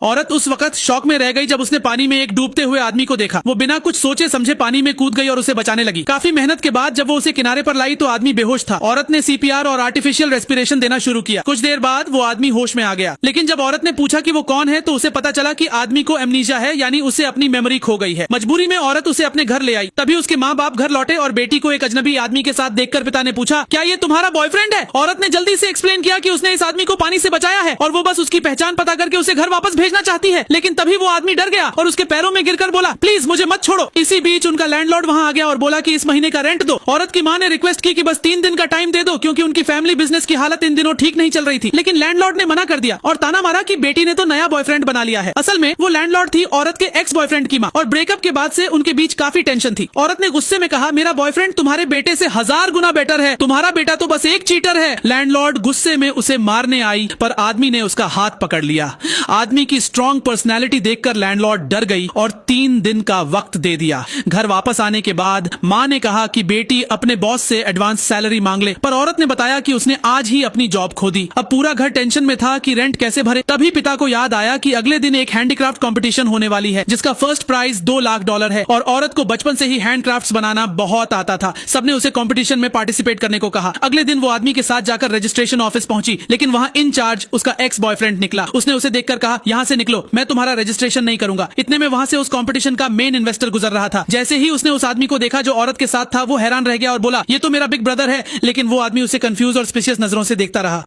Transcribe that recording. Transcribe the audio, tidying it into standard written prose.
औरत उस वक्त शॉक में रह गई जब उसने पानी में एक डूबते हुए आदमी को देखा। वो बिना कुछ सोचे समझे पानी में कूद गई और उसे बचाने लगी। काफी मेहनत के बाद जब वो उसे किनारे पर लाई तो आदमी बेहोश था। औरत ने सीपीआर और आर्टिफिशियल रेस्पिरेशन देना शुरू किया। कुछ देर बाद वो आदमी होश में आ गया, लेकिन जब औरत ने पूछा कि वो कौन है तो उसे पता चला कि आदमी को एमनीशिया है, यानी उसे अपनी मेमोरी खो गई है। मजबूरी में औरत उसे अपने घर ले आई। तभी उसके माँ बाप घर लौटे और बेटी को एक अजनबी आदमी के साथ देखकर पिता ने पूछा, क्या ये तुम्हारा बॉयफ्रेंड है? औरत ने जल्दी से एक्सप्लेन किया कि उसने इस आदमी को पानी से बचाया है और वो बस उसकी पहचान पता करके उसे घर वापस भेजना चाहती है। लेकिन तभी वो आदमी डर गया और उसके पैरों में गिरकर बोला, प्लीज मुझे मत छोड़ो। इसी बीच उनका लैंडलॉर्ड वहां आ गया और बोला कि इस महीने का रेंट दो। औरत की मां ने रिक्वेस्ट की कि बस 3 दिन का टाइम दे दो, क्योंकि उनकी फैमिली बिजनेस की हालत इन दिनों ठीक नहीं चल रही थी। लेकिन लैंडलॉर्ड ने मना कर दिया और ताना मारा कि बेटी ने तो नया बॉयफ्रेंड बना लिया है। असल में वो लैंडलॉर्ड थी औरत के एक्स बॉयफ्रेंड की मां, और ब्रेकअप के बाद से उनके बीच काफी टेंशन थी। औरत ने गुस्से में कहा, मेरा बॉयफ्रेंड तुम्हारे बेटे से 1000 गुना बेटर है, तुम्हारा बेटा तो बस एक चीटर है। लैंडलॉर्ड गुस्से में उसे मारने आई, पर आदमी ने उसका हाथ पकड़ लिया। आदमी की स्ट्रॉन्ग पर्सनैलिटी देखकर लैंडलॉर्ड डर गई और 3 दिन का वक्त दे दिया। घर वापस आने के बाद मां ने कहा कि बेटी अपने बॉस से एडवांस सैलरी मांग ले, पर औरत ने बताया कि उसने आज ही अपनी जॉब खो दी। अब पूरा घर टेंशन में था कि रेंट कैसे भरे। तभी पिता को याद आया कि अगले दिन एक हैंडीक्राफ्ट कंपटीशन होने वाली है, जिसका फर्स्ट प्राइज $2 लाख है, और औरत को बचपन से ही हैंडक्राफ्ट्स बनाना बहुत आता था। सबने उसे कंपटीशन में पार्टिसिपेट करने को कहा। अगले दिन वो आदमी के साथ जाकर रजिस्ट्रेशन ऑफिस पहुंची, लेकिन वहां इंचार्ज उसका एक्स बॉयफ्रेंड निकला। उसने उसे देखकर कहा, यहाँ से निकलो, मैं तुम्हारा रजिस्ट्रेशन नहीं करूंगा। इतने में वहां से उस कंपटीशन का मेन इन्वेस्टर गुजर रहा था। जैसे ही उसने उस आदमी को देखा जो औरत के साथ था, वो हैरान रह गया और बोला, ये तो मेरा बिग ब्रदर है। लेकिन वो आदमी उसे कंफ्यूज और सस्पिशियस नजरों से देखता रहा।